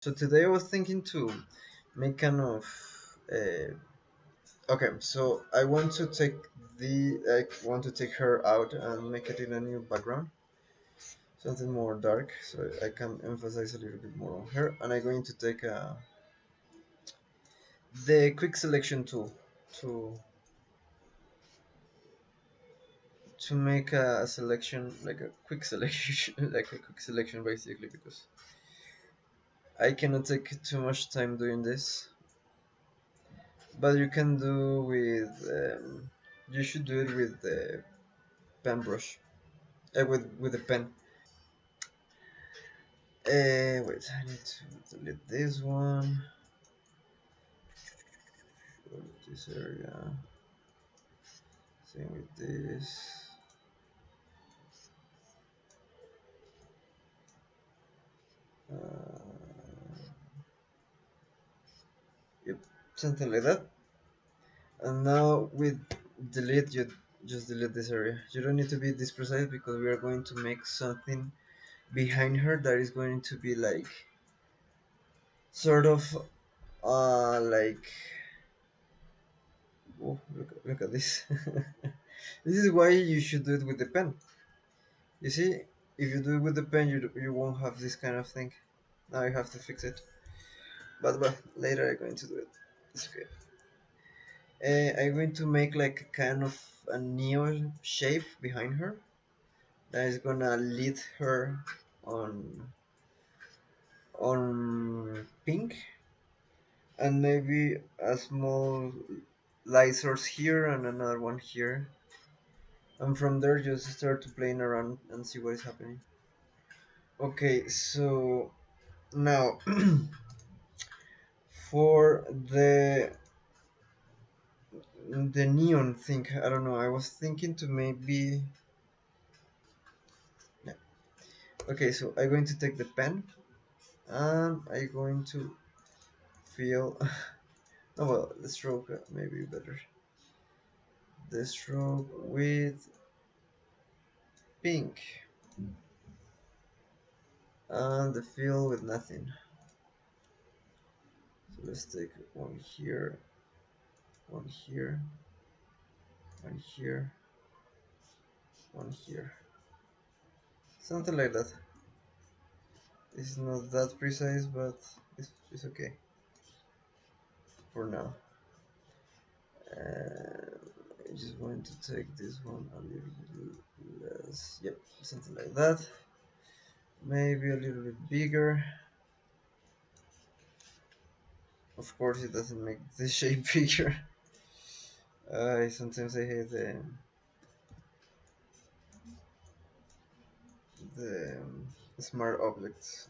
So today I was thinking to make kind of okay. So I want to take I want to take her out and make it in a new background, something more dark, so I can emphasize a little bit more on her. And I'm going to take the quick selection tool to make a selection, like a quick selection, like a quick selection basically, because I cannot take too much time doing this. But you can do with you should do it with the pen brush, with the pen. Wait, I need to delete this one. Go to this area. Same with this. Uh, yep, something like that. And now with delete, you just delete this area. You don't need to be this precise because we are going to make something behind her that is going to be like sort of like oh, look at this. This is why you should do it with the pen. You see, if you do it with the pen, you won't have this kind of thing. Now you have to fix it. But well, later I'm going to do it. It's okay. I'm going to make like a kind of a neon shape behind her that is gonna lead her on pink, and maybe a small light source here and another one here. And from there, just start to playing around and see what is happening. Okay, so now for the neon thing, I don't know. I was thinking to maybe. Yeah. Okay, so I'm going to take the pen and I'm going to fill. Oh well, the stroke maybe better. The stroke with pink and the fill with nothing. So let's take one here, one here, one here, one here. Something like that. It's not that precise, but it's okay for now. I just want to take this one a little bit less. Yep, something like that. Maybe a little bit bigger. Of course, it doesn't make the shape bigger. Sometimes I hate the smart objects.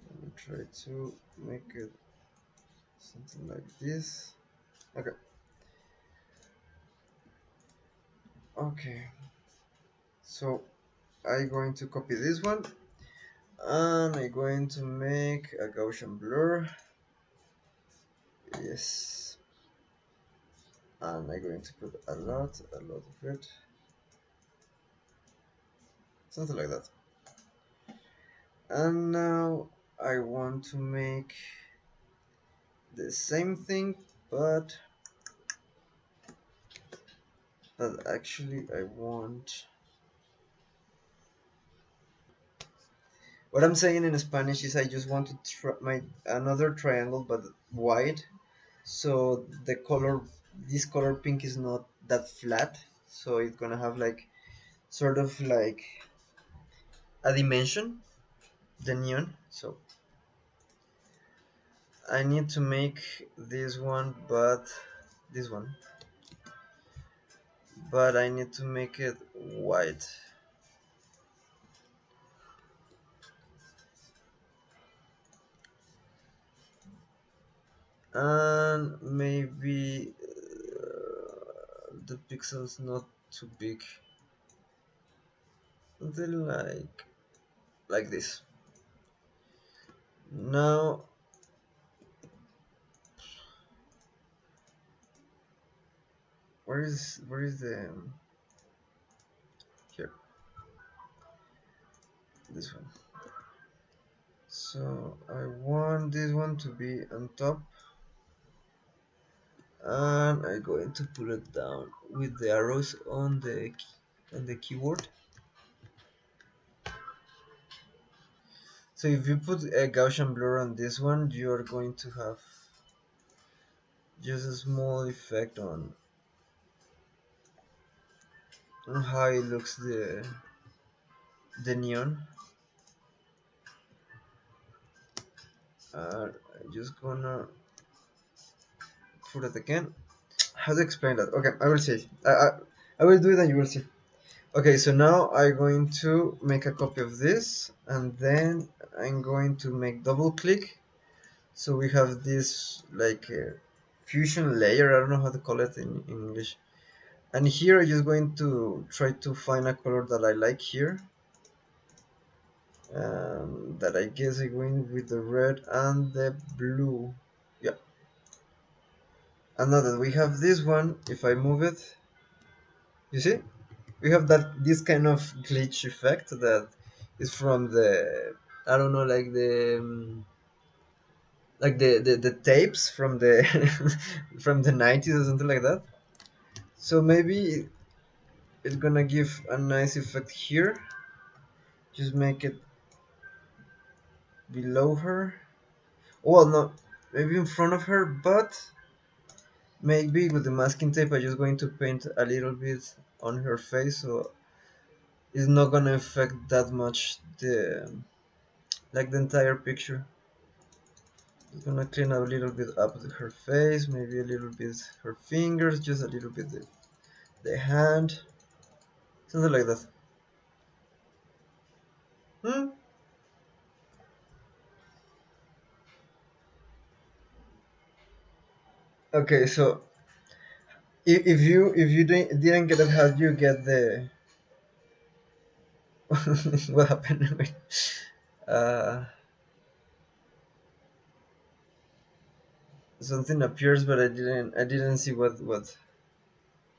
Let me try to make it something like this. Okay. Okay. So I'm going to copy this one and I'm going to make a Gaussian blur. Yes. And I'm going to put a lot of it. Something like that. And now I want to make the same thing, but actually I want. What I'm saying in Spanish is I just want to try my another triangle but wide, so the color, this color pink is not that flat, so it's gonna have like sort of like a dimension, the neon. So I need to make this one, but this one, but I need to make it white. And maybe the pixels not too big, something like this. Now where is the here, this one. So I want this one to be on top, and I'm going to put it down with the arrows on the keyboard. So if you put a Gaussian blur on this one, you're going to have just a small effect on how it looks the neon. I'm just gonna put it again. How to explain that? Okay, I will see. I will do it and you will see. Okay, so now I'm going to make a copy of this, and then I'm going to make double click. So we have this like fusion layer. I don't know how to call it in English. And here I'm just going to try to find a color that I like here. That I guess I went with the red and the blue. Yeah. And now that we have this one, if I move it, you see, we have this kind of glitch effect that is from the, I don't know, like the tapes from the from the 90s or something like that. So maybe it's gonna give a nice effect here. Just make it below her. Well, no, maybe in front of her, but maybe with the masking tape I'm just going to paint a little bit on her face, so it's not gonna affect that much the entire picture. Just gonna clean up a little bit up her face, maybe a little bit her fingers, just a little bit the hand, something like that. Hmm? Okay, so if you didn't get it, how do you get the what happened? Wait. uh, Something appears, but I didn't see what.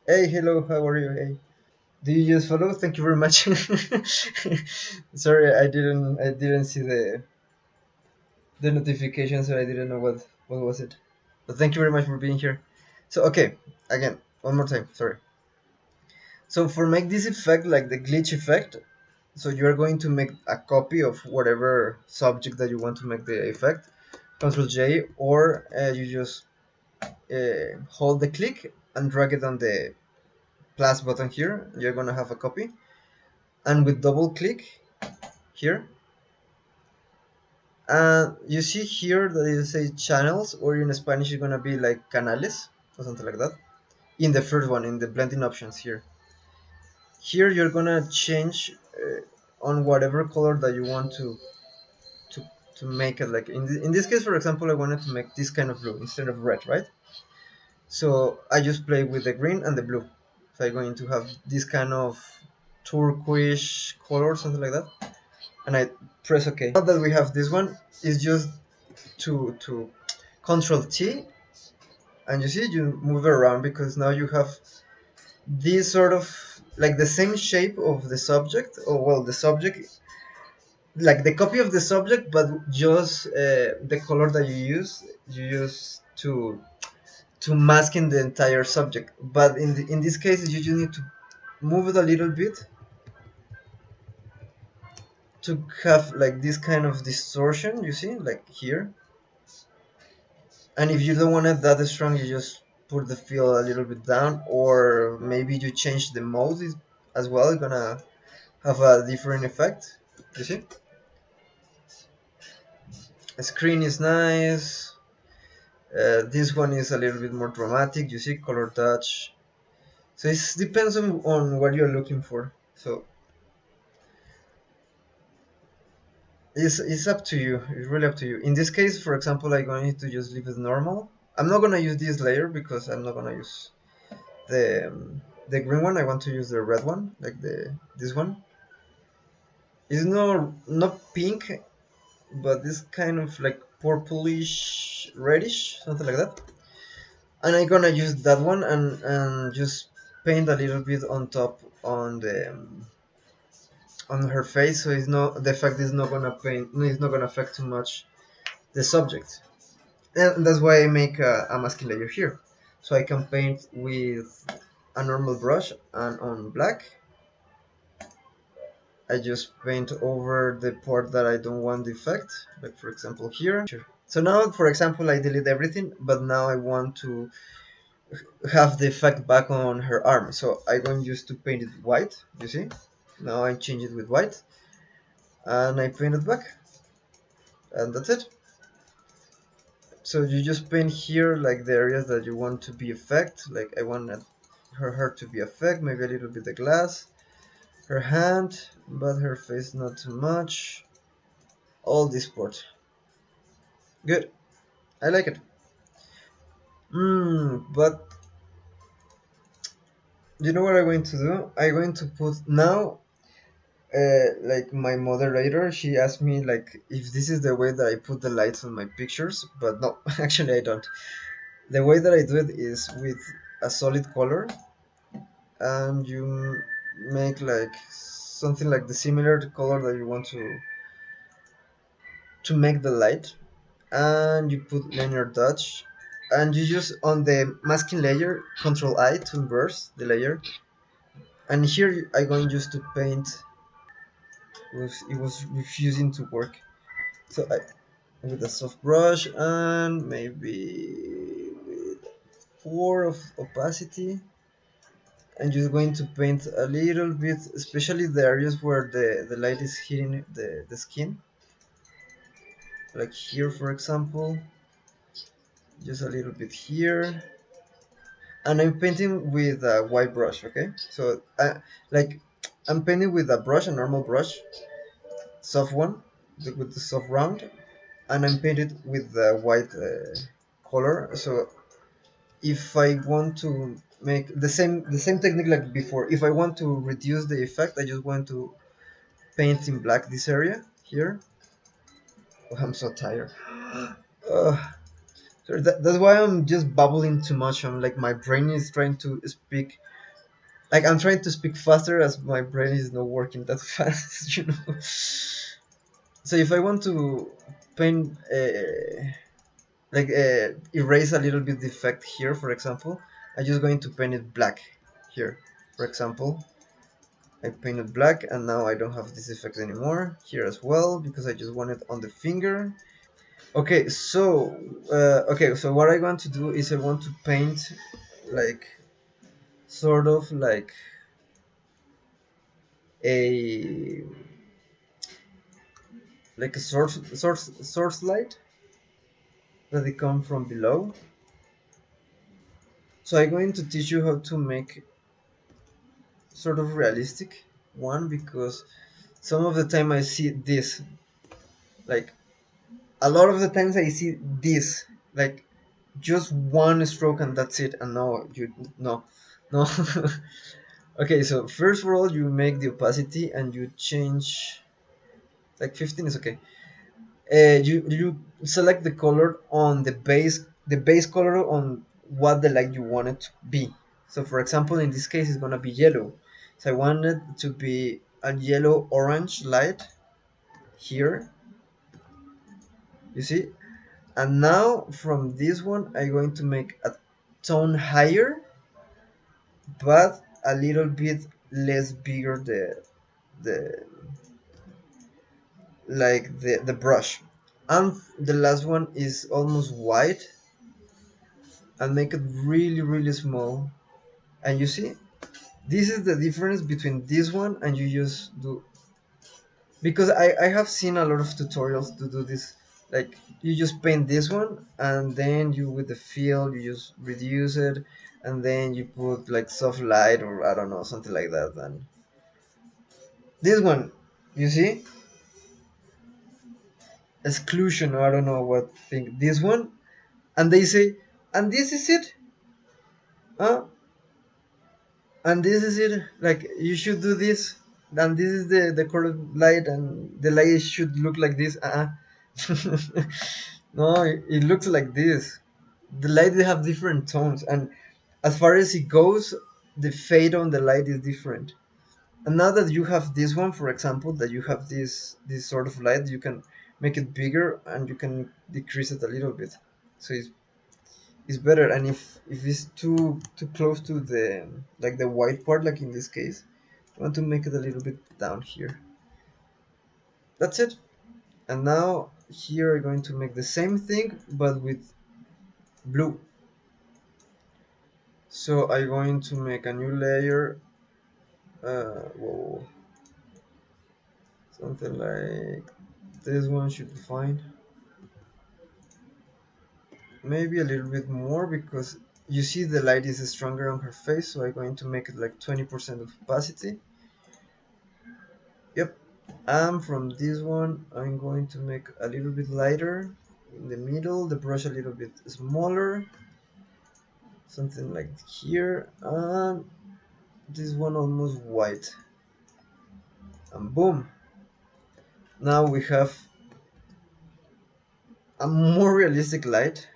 Hey, hello, how are you? Hey, do you just follow? Thank you very much. Sorry, I didn't see the notification, so I didn't know what was it. But thank you very much for being here. So okay, again, one more time. Sorry. So for make this effect, like the glitch effect, so you are going to make a copy of whatever subject that you want to make the effect. Control J, or you just hold the click and drag it on the plus button here. You're gonna have a copy, and with double click here, you see here that it says channels, or in Spanish it's gonna be like canales or something like that. In the first one, in the blending options here, you're gonna change on whatever color that you want to to make it. Like in this case, for example, I wanted to make this kind of blue instead of red, right? So I just play with the green and the blue. So I'm going to have this kind of turquoise color, something like that, and I press OK. Now that we have this one, is just to Control T, and you see you move it around, because now you have this sort of like the same shape of the subject, or well, the subject, like the copy of the subject, but just the color that you use to masking the entire subject. But in this case, you just need to move it a little bit to have like this kind of distortion, you see, like here. And if you don't want it that strong, you just put the fill a little bit down, or maybe you change the mode as well. It's gonna have a different effect, you see. The screen is nice. This one is a little bit more dramatic, you see, color touch. So it depends on what you're looking for. So it's up to you. It's really up to you. In this case, for example, I'm going to just leave it normal. I'm not gonna use this layer because I'm not gonna use the green one. I want to use the red one, like this one. It's not pink, but this kind of like purplish reddish, something like that. And I'm gonna use that one and just paint a little bit on top on her face, so the effect is not gonna paint, it's not gonna affect too much the subject. And that's why I make a masking layer here, so I can paint with a normal brush, and on black I just paint over the part that I don't want the effect, like for example here. So now, for example, I delete everything, but now I want to have the effect back on her arm. So I'm going just to paint it white, you see? Now I change it with white, and I paint it back, and that's it. So you just paint here like the areas that you want to be effect, like I want her hair to be effect, maybe a little bit the glass, her hand, but her face not too much, all this part. Good, I like it. But you know what I'm going to do? I'm going to put now, like my moderator, she asked me like if this is the way that I put the lights on my pictures, but no, actually I don't. The way that I do it is with a solid color, and you make like something like the similar color that you want to make the light, and you put linear dodge, and you just on the masking layer Control I to inverse the layer, and here I'm going just to paint. It was refusing to work, so I with a soft brush and maybe with 4 of opacity, and just going to paint a little bit, especially the areas where the light is hitting the skin, like here for example, just a little bit here. And I'm painting with a white brush, okay? So like I'm painting with a brush, a normal brush, soft one, with the soft round, and I'm painted with the white color. So if I want to make the same technique like before, if I want to reduce the effect, I just want to paint in black this area here. Oh, I'm so tired. So that's why I'm just babbling too much. I'm like my brain is trying to speak. Like I'm trying to speak faster as my brain is not working that fast, you know. So if I want to paint, erase a little bit the effect here, for example, I'm just going to paint it black here, for example. I painted black, and now I don't have this effect anymore here as well because I just want it on the finger. Okay, so what I want to do is I want to paint like sort of like a source light that they come from below. So I'm going to teach you how to make sort of realistic one, because some of the time I see this, like a lot of the times I see this, like just one stroke and that's it, and no. Okay, so first of all you make the opacity and you change, like 15 is okay. You select the color on the base color on what the light you want it to be. So for example, in this case it's gonna be yellow, so I want it to be a yellow orange light here, you see. And now from this one I'm going to make a tone higher, but a little bit less bigger the the brush. And the last one is almost white, and make it really really small. And you see, this is the difference between this one and you just do, because I have seen a lot of tutorials to do this, like you just paint this one and then you with the fill you just reduce it, and then you put like soft light or I don't know, something like that. And this one, you see, exclusion or I don't know what thing, this one, and they say, and this is it, huh? And this is it, like you should do this, and this is the correct light, and the light should look like this. No, it looks like this. The light, they have different tones, and as far as it goes, the fade on the light is different. And now that you have this one, for example, that you have this sort of light, you can make it bigger and you can decrease it a little bit. So it's better. And if it's too close to the like the white part, like in this case, I want to make it a little bit down here. That's it. And now here I'm going to make the same thing but with blue. So I'm going to make a new layer. Whoa, something like this one should be fine. Maybe a little bit more because you see the light is stronger on her face, so I'm going to make it like 20% of opacity. Yep. And from this one I'm going to make a little bit lighter in the middle, the brush a little bit smaller, something like here, and this one almost white. And boom, now we have a more realistic light.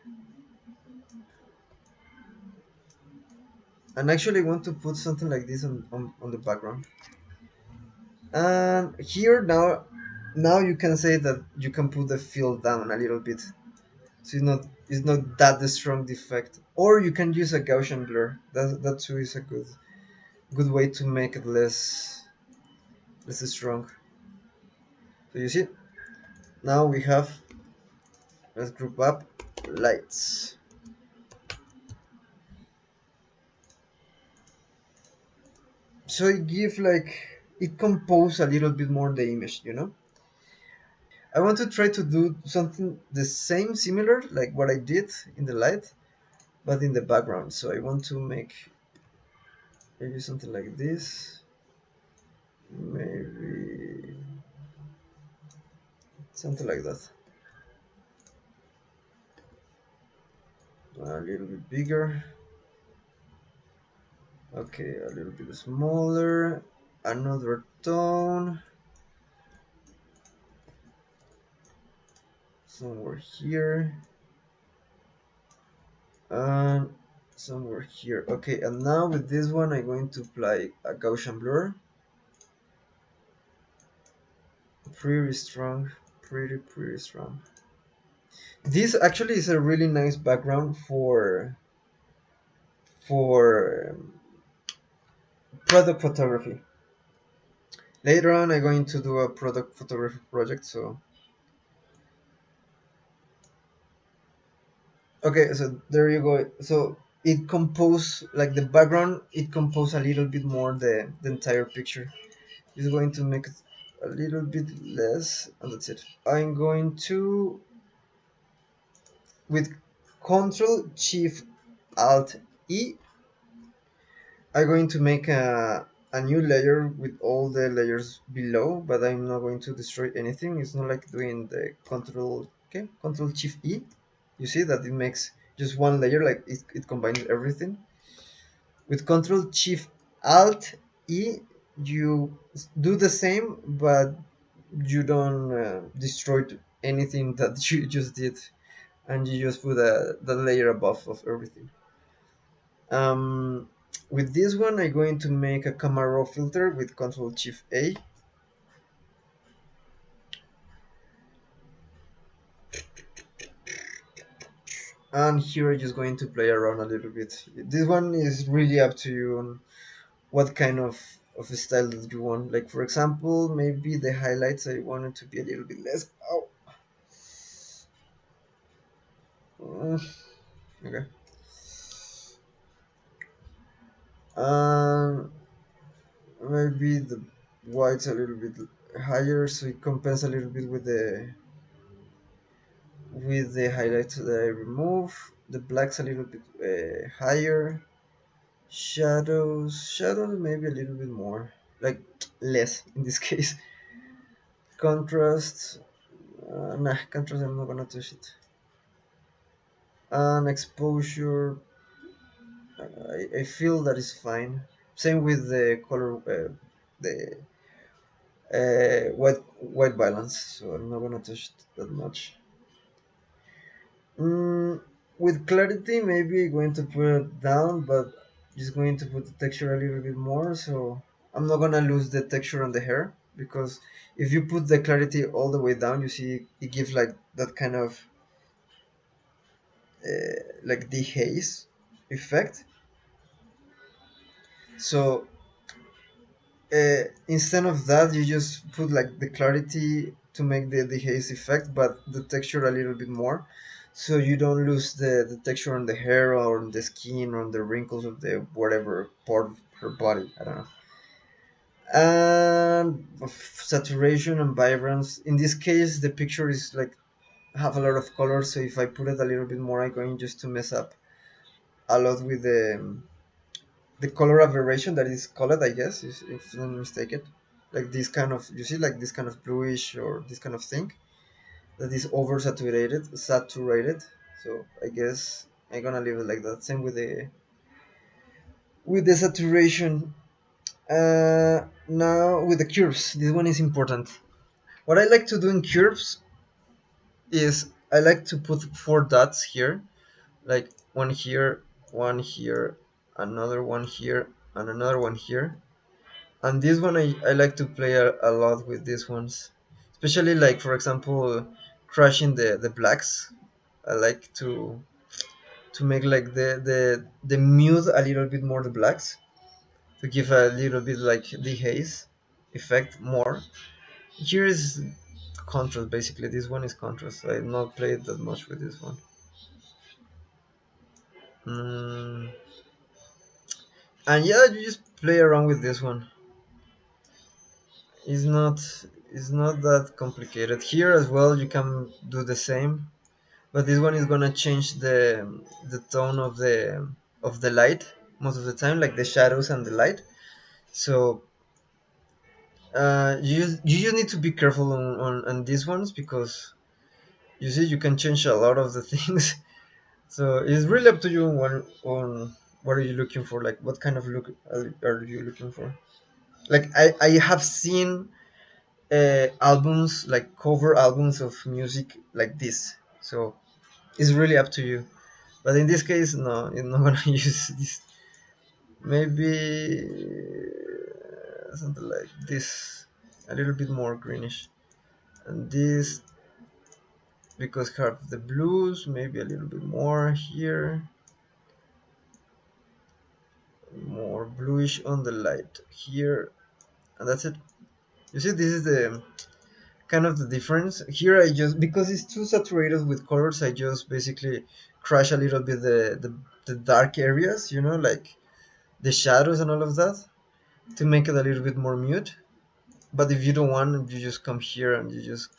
And actually I want to put something like this on the background. And here now you can say that you can put the fill down a little bit, so it's not that the strong defect. Or you can use a Gaussian blur. That too is a good way to make it less strong. So you see, now we have, let's group up lights. So it compose a little bit more the image. I want to try to do something the same, similar, like what I did in the light, but in the background. So I want to make maybe something like this. Maybe something like that. A little bit bigger. Okay, a little bit smaller. Another tone. Somewhere here. And somewhere here. Okay, and now with this one I'm going to apply a Gaussian blur. Pretty strong. Pretty strong. This actually is a really nice background for product photography. Later on I'm going to do a product photography project, so okay, so there you go. So it compose, like the background, it compose a little bit more the entire picture. It's going to make it a little bit less, and that's it. I'm going to, with Control Shift Alt E, I'm going to make a new layer with all the layers below, but I'm not going to destroy anything. It's not like doing the Control Shift E. You see that it makes just one layer, like it combines everything. With Control Shift Alt E, you do the same, but you don't destroy anything that you just did, and you just put the layer above of everything. Um, with this one, I'm going to make a camera raw filter with Control Shift A. And here I'm just going to play around a little bit. This one is really up to you on what kind of a style that you want. Like for example, maybe the highlights I want it to be a little bit less. Oh, okay. Um, maybe the whites a little bit higher, so it compensates a little bit with the highlights that I remove. The blacks a little bit higher. Shadows maybe a little bit more, like less in this case. Contrast, nah, contrast I'm not gonna touch it. And exposure, I feel that is fine. Same with the color, the white balance. So I'm not gonna touch it that much. With clarity, maybe going to put it down, but just going to put the texture a little bit more. So I'm not gonna lose the texture on the hair, because if you put the clarity all the way down, you see it gives like that kind of like dehaze effect. So instead of that, you just put like the clarity to make the haze effect, but the texture a little bit more, so you don't lose the texture on the hair or on the skin or on the wrinkles of the whatever part of her body. I don't know. And of saturation and vibrance. In this case, the picture is like have a lot of color, so if I put it a little bit more, I'm going just to mess up a lot with the color aberration that is called, I guess, if I'm not mistaken. Like this kind of, you see, like this kind of bluish or this kind of thing that is saturated. So I guess I'm gonna leave it like that. Same with the saturation. Now with the curves, this one is important. What I like to do in curves is I like to put four dots here, like one here, another one here, and another one here. And this one I like to play a lot with these ones, especially like for example crushing the blacks. I like to make like the mute a little bit more the blacks, to give a little bit like the haze effect more. Here is contrast, basically this one is contrast. I've not played that much with this one. mm, and yeah, you just play around with this one. It's not it's not that complicated. Here as well you can do the same, but this one is gonna change the tone of the light most of the time, like the shadows and the light. So you just need to be careful on these ones, because you see you can change a lot of the things. So it's really up to you on what are you looking for, like what kind of look are you looking for. Like I have seen albums, like cover albums of music like this, so it's really up to you. But in this case, no, you're not gonna use this. Maybe something like this, a little bit more greenish, and this, because have the blues, maybe a little bit more here, more bluish on the light here, and that's it. You see, this is the kind of the difference. Here I just, because it's too saturated with colors, I just basically crush a little bit the dark areas, like the shadows and all of that, to make it a little bit more mute. But if you don't want, you just come here and you just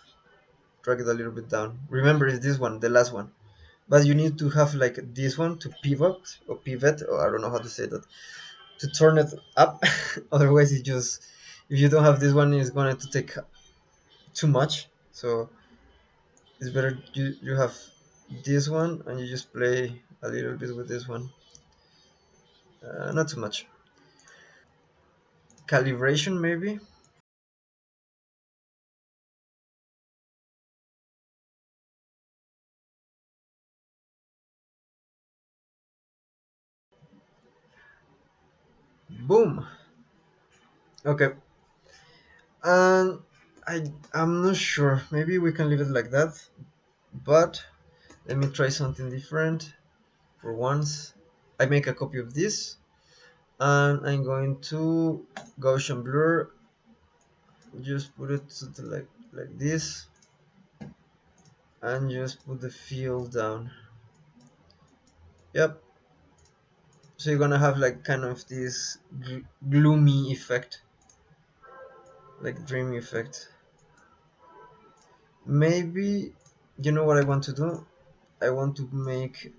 drag it a little bit down. Remember, it's this one, the last one. But you need to have like this one to pivot, or I don't know how to say that, to turn it up. Otherwise, it just, if you don't have this one, it's going to take too much. So it's better you have this one and you just play a little bit with this one. Not too much. Calibration, maybe. Boom. Okay. And I'm not sure. Maybe we can leave it like that. But let me try something different for once. I make a copy of this, and I'm going to Gaussian blur. Just put it something like this, and just put the field down. Yep. So you're gonna have like kind of this gloomy effect, like dreamy effect. Maybe, you know what I want to do? I want to make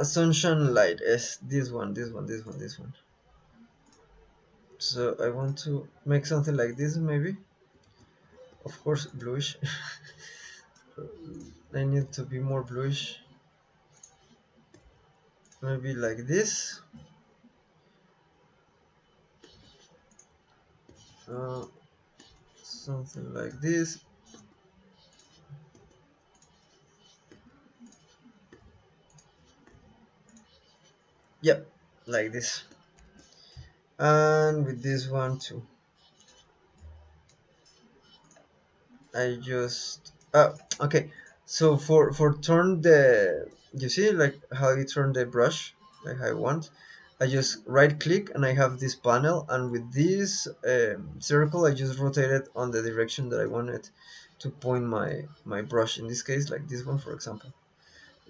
sunshine light is this one. So I want to make something like this, maybe. Of course, bluish. I need to be more bluish. Maybe like this. Uh, Something like this. Yep, like this. And with this one too, I just okay. So for turn the, you see like how you turn the brush like I want. I just right click and I have this panel, and with this circle I just rotate it on the direction that I wanted to point my brush. In this case, like this one, for example,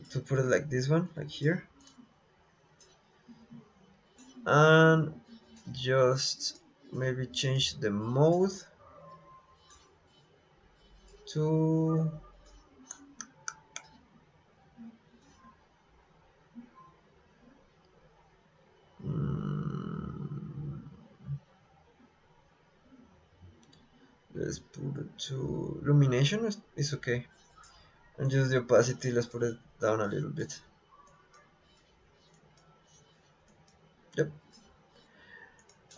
to put it like this one, like here, and just maybe change the mode to mm, let's put it to illumination is okay, and just the opacity, let's put it down a little bit. Yep,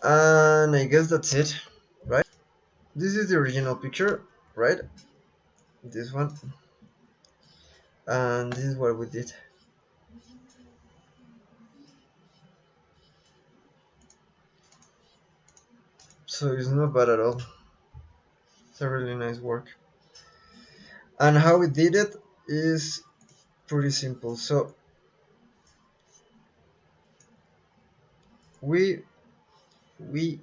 and I guess that's it, right? This is the original picture, right? This one, and this is what we did. So it's not bad at all. It's a really nice work. And how we did it is pretty simple. So we we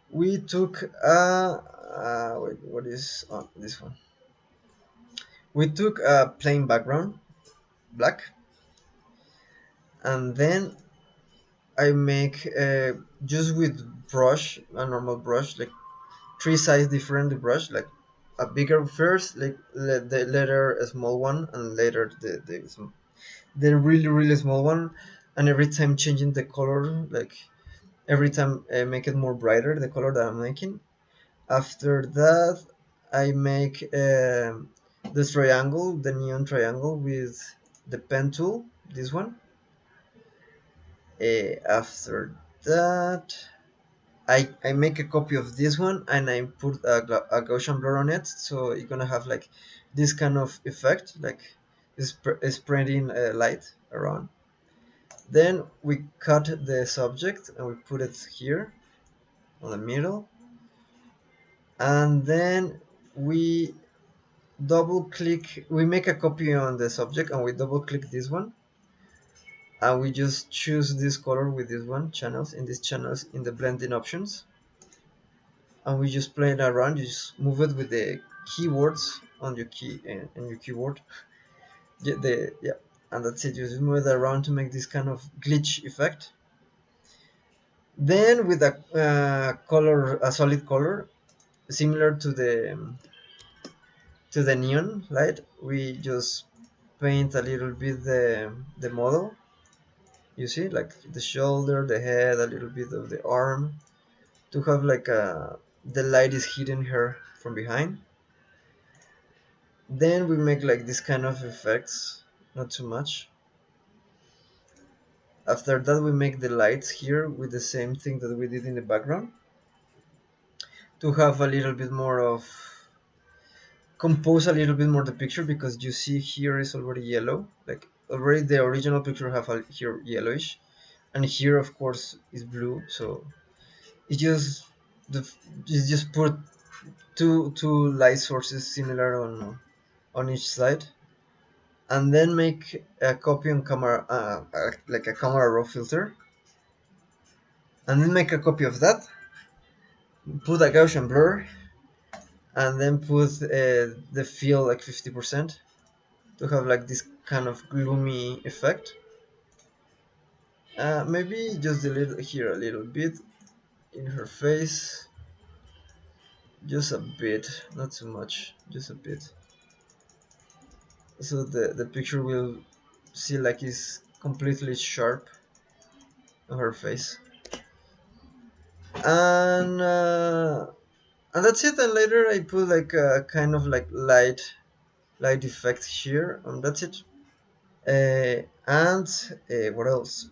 we took wait, what is on this one? We took a plain background, black, and then I make just with brush, a normal brush, like three size different brush, like a bigger first, like the later a small one, and later the really small one, and every time changing the color, like every time make it more brighter, the color that I'm making. After that, I make this triangle, the neon triangle with the pen tool, this one. After that, I make a copy of this one and I put a Gaussian blur on it, so you're gonna have like this kind of effect, like spreading light around. Then we cut the subject and we put it here on the middle, and then we double click, we make a copy on the subject and we double click this one, and we just choose this color with this one, channels, in these channels in the blending options, and we just play it around. You just move it with the keywords on your key and your keyboard. Yeah, and that's it. You just move it around to make this kind of glitch effect. Then with a color, a solid color, similar to the neon light, we just paint a little bit the model. You see, like the shoulder, the head, a little bit of the arm, to have like the light is hitting her from behind. Then we make like this kind of effects, not too much. After that, we make the lights here with the same thing that we did in the background, to have a little bit more of, compose a little bit more the picture, because you see here is already yellow, like already the original picture have here yellowish, and here of course is blue. So it just the it's just put two light sources similar on each side, and then make a copy on camera, like a camera raw filter, and then make a copy of that, put a Gaussian blur, and then put the fill like 50% to have like this kind of gloomy effect. Maybe just delete here a little bit in her face, just a bit, not too much, just a bit, so the picture will see like it's completely sharp on her face. And that's it. And later I put like a kind of like light effect here, and that's it. And what else?